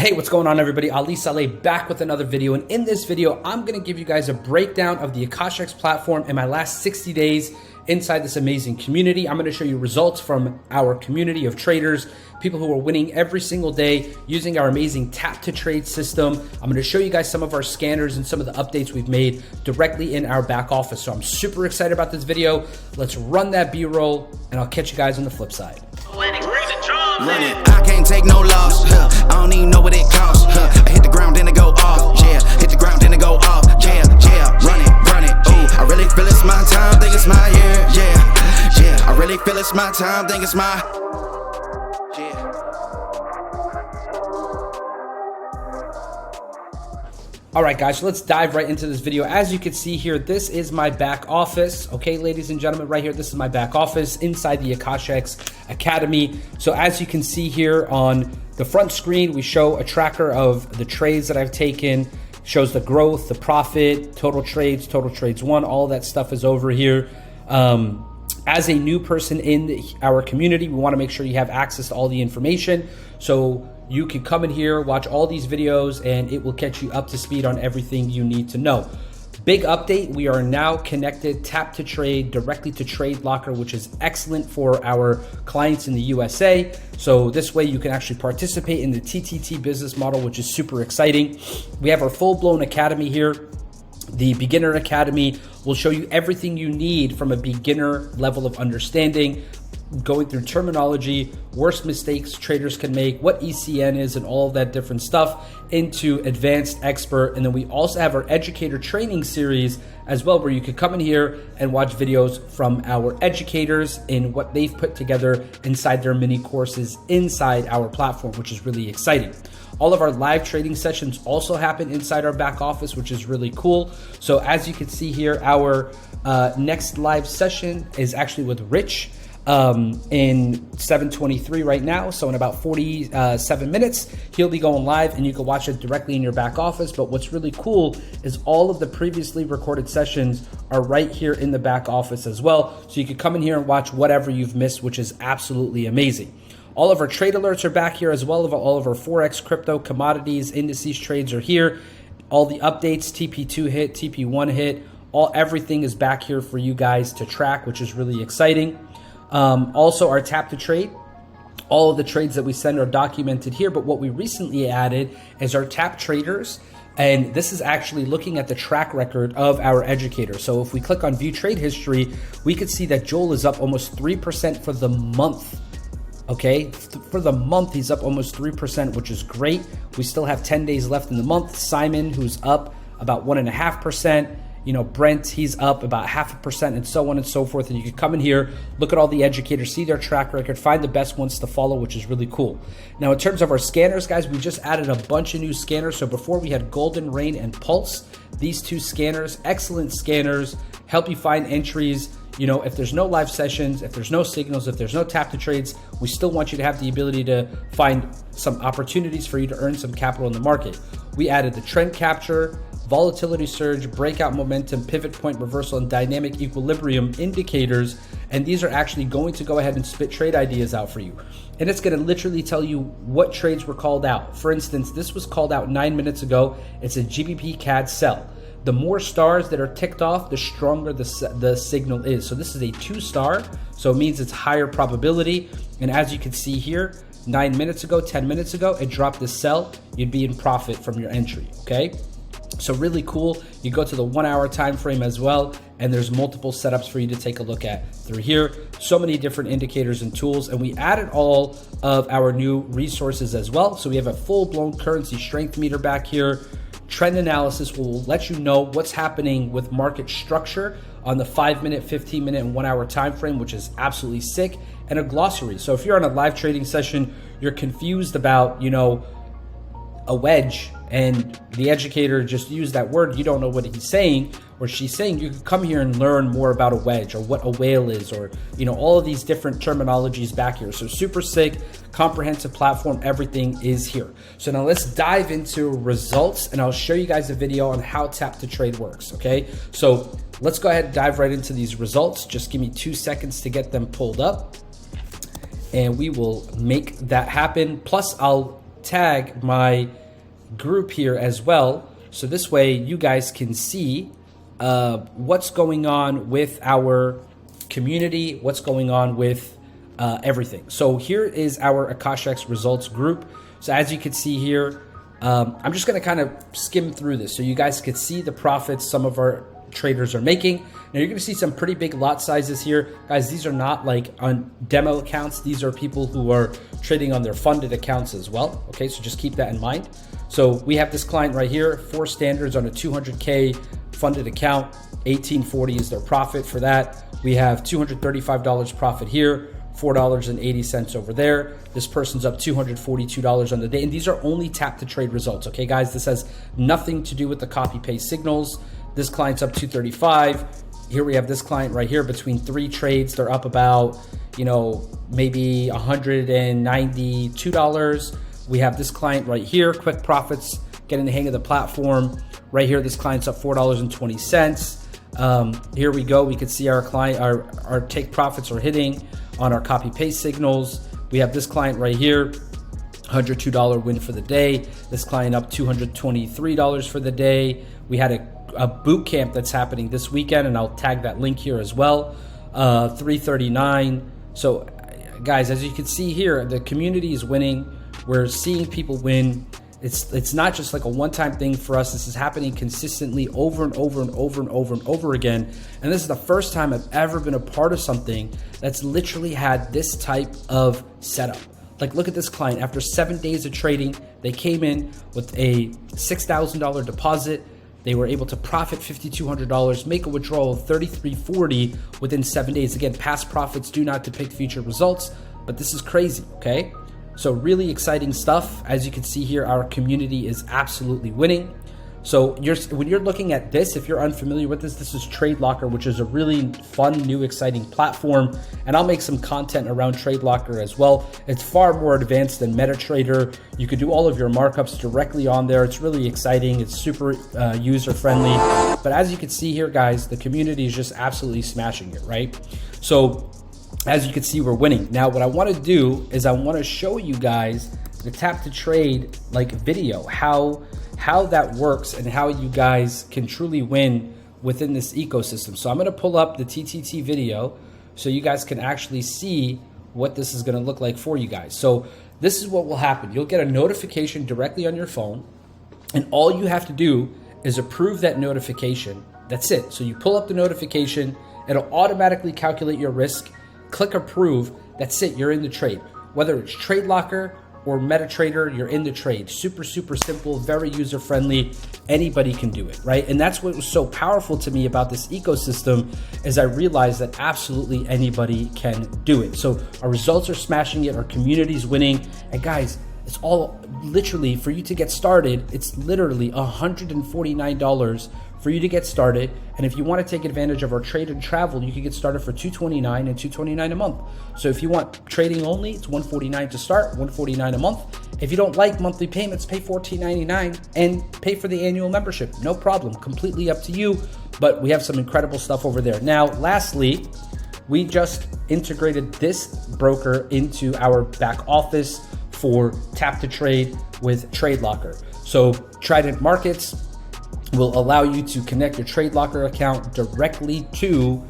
Hey, what's going on everybody? Ali Saleh back with another video, and in this video I'm going to give you guys a breakdown of the Akashx platform and my last 60 days inside this amazing community. I'm going to show you results from our community of traders, people who are winning every single day using our amazing tap to trade system. I'm going to show you guys some of our scanners and some of the updates we've made directly in our back office. So I'm super excited about this video. Let's run that B-roll and I'll catch you guys on the flip side. Run it. I can't take no loss. I don't even know what it costs. I hit the ground, then it go off. Yeah, hit the ground, then it go off. Yeah. Run it. Ooh, I really feel it's my time. Think it's my year. Yeah. I really feel it's my time. Think it's my. All right, guys, so let's dive right into this video. As you can see here, this is my back office. Okay, ladies and gentlemen, right here, this is my back office inside the Akashx Academy. So as you can see here on the front screen, we show a tracker of the trades that I've taken, shows the growth, the profit, total trades won, all that stuff is over here. As a new person in our community, we want to make sure you have access to all the information. So you can come in here, watch all these videos, and it will catch you up to speed on everything you need to know. Big update, we are now connected tap to trade directly to Trade Locker, which is excellent for our clients in the USA. So this way you can actually participate in the TTT business model, which is super exciting. We have our full-blown academy here. The Beginner Academy will show you everything you need from a beginner level of understanding, going through terminology, worst mistakes traders can make, what ECN is and all of that different stuff, into advanced expert. And then we also have our educator training series as well, where you could come in here and watch videos from our educators in what they've put together inside their mini courses inside our platform, which is really exciting. All of our live trading sessions also happen inside our back office, which is really cool. So as you can see here, our next live session is actually with Rich in 7:23 right now. So in about 47 minutes, he'll be going live and you can watch it directly in your back office. But what's really cool is all of the previously recorded sessions are right here in the back office as well. So you can come in here and watch whatever you've missed, which is absolutely amazing. All of our trade alerts are back here as well. All of our Forex, crypto, commodities, indices trades are here. All the updates, TP2 hit, TP1 hit, everything is back here for you guys to track, which is really exciting. Also our tap to trade, all of the trades that we send are documented here, but what we recently added is our tap traders. And this is actually looking at the track record of our educator. So if we click on view trade history, we could see that Joel is up almost 3% for the month. Okay, for the month, he's up almost 3%, which is great. We still have 10 days left in the month. Simon, who's up about 1.5%. You know, Brent, he's up about 0.5%, and so on and so forth. And you can come in here, look at all the educators, see their track record, find the best ones to follow, which is really cool. Now, in terms of our scanners, guys, we just added a bunch of new scanners. So before we had Golden Rain and Pulse, these two scanners, excellent scanners, help you find entries. You know, if there's no live sessions, if there's no signals, if there's no tap to trades, we still want you to have the ability to find some opportunities for you to earn some capital in the market. We added the trend capture, volatility surge, breakout momentum, pivot point reversal, and dynamic equilibrium indicators. And these are actually going to go ahead and spit trade ideas out for you. And it's going to literally tell you what trades were called out. For instance, this was called out 9 minutes ago. It's a GBP CAD sell. The more stars that are ticked off, the stronger the signal is. So this is a 2-star, so it means it's higher probability. And as you can see here, 9 minutes ago, 10 minutes ago, it dropped the sell. You'd be in profit from your entry, okay? So really cool. You go to the 1 hour time frame as well, and there's multiple setups for you to take a look at through here. So many different indicators and tools, and we added all of our new resources as well. So we have a full-blown currency strength meter back here. Trend analysis will let you know what's happening with market structure on the 5-minute, 15-minute, and 1 hour time frame, which is absolutely sick, and a glossary. So if you're on a live trading session, you're confused about, you know, a wedge, and the educator just used that word, you don't know what he's saying or she's saying, you can come here and learn more about a wedge or what a whale is, or, you know, all of these different terminologies back here. So super sick, comprehensive platform, everything is here. So now let's dive into results, and I'll show you guys a video on how tap to trade works, okay? So let's go ahead and dive right into these results. Just give me 2 seconds to get them pulled up, and we will make that happen. Plus, I'll tag my group here as well. So this way you guys can see what's going on with our community, what's going on with everything. So here is our Akashx results group. So as you can see here, I'm just going to kind of skim through this so you guys can see the profits some of our traders are making. Now you're going to see some pretty big lot sizes here. Guys, these are not like on demo accounts. These are people who are trading on their funded accounts as well. Okay, so just keep that in mind. So we have this client right here, 4 standards on a 200K funded account, 1840 is their profit for that. We have $235 profit here, $4.80 over there. This person's up $242 on the day. And these are only tap to trade results. Okay, guys, this has nothing to do with the copy paste signals. This client's up 235. Here we have this client right here between 3 trades. They're up about, you know, maybe $192. We have this client right here, quick profits, getting the hang of the platform. Right here, this client's up $4.20. Here we go. We can see our client, our take profits are hitting on our copy paste signals. We have this client right here, $102 win for the day. This client up $223 for the day. We had a boot camp that's happening this weekend, and I'll tag that link here as well. 339. So guys, as you can see here, the community is winning. We're seeing people win. It's not just like a one-time thing for us. This is happening consistently over and over and over and over and over again. And this is the first time I've ever been a part of something that's literally had this type of setup. Like, look at this client. After 7 days of trading, they came in with a $6,000 deposit. They were able to profit $5,200, make a withdrawal of $33.40 within 7 days. Again, past profits do not depict future results, but this is crazy, okay? So really exciting stuff. As you can see here, our community is absolutely winning. So when you're looking at this, if you're unfamiliar with this, this is Trade Locker, which is a really fun, new, exciting platform. And I'll make some content around Trade Locker as well. It's far more advanced than MetaTrader. You could do all of your markups directly on there. It's really exciting. It's super user-friendly. But as you can see here, guys, the community is just absolutely smashing it, right? So as you can see, we're winning. Now, what I want to do is I want to show you guys the tap to trade like video, how that works and how you guys can truly win within this ecosystem. So I'm going to pull up the TTT video so you guys can actually see what this is going to look like for you guys. So this is what will happen. You'll get a notification directly on your phone, and all you have to do is approve that notification. That's it. So you pull up the notification, it'll automatically calculate your risk. Click approve. That's it. You're in the trade. Whether it's Trade Locker or MetaTrader, you're in the trade. Super, super simple, very user-friendly. Anybody can do it, right? And that's what was so powerful to me about this ecosystem is I realized that absolutely anybody can do it. So our results are smashing it. Our community's winning. And guys, it's all literally for you to get started. It's literally $149 for you to get started. And if you want to take advantage of our trade and travel, you can get started for $229 and $229 a month. So if you want trading only, it's $149 to start, $149 a month. If you don't like monthly payments, pay $14.99 and pay for the annual membership. No problem, completely up to you. But we have some incredible stuff over there. Now, lastly, we just integrated this broker into our back office for tap to trade with Trade Locker. So Trident Markets will allow you to connect your Trade Locker account directly to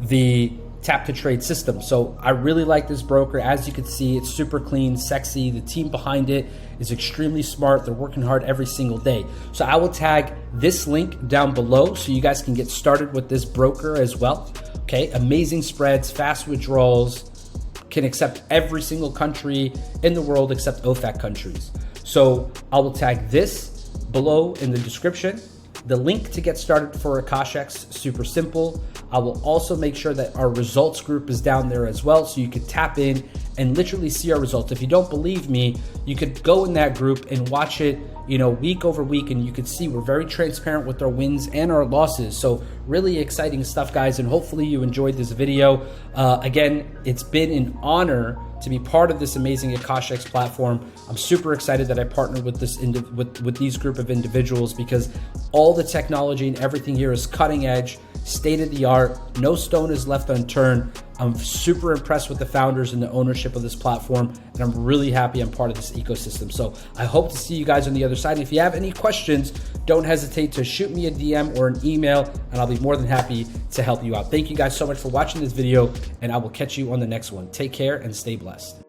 the tap to trade system. So I really like this broker. As you can see, it's super clean, sexy. The team behind it is extremely smart. They're working hard every single day. So I will tag this link down below so you guys can get started with this broker as well. Okay, amazing spreads, fast withdrawals, can accept every single country in the world except OFAC countries. So I will tag this below in the description. The link to get started for Akashx, super simple. I will also make sure that our results group is down there as well, so you could tap in and literally see our results. If you don't believe me, you could go in that group and watch it, week over week, and you could see we're very transparent with our wins and our losses. So really exciting stuff, guys, and hopefully you enjoyed this video. Again, it's been an honor to be part of this amazing Akashx platform. I'm super excited that I partnered with this with these group of individuals because all the technology and everything here is cutting edge, state of the art. No stone is left unturned. I'm super impressed with the founders and the ownership of this platform, and I'm really happy I'm part of this ecosystem. So I hope to see you guys on the other side. And if you have any questions, don't hesitate to shoot me a DM or an email, and I'll be more than happy to help you out. Thank you guys so much for watching this video, and I will catch you on the next one. Take care and stay blessed.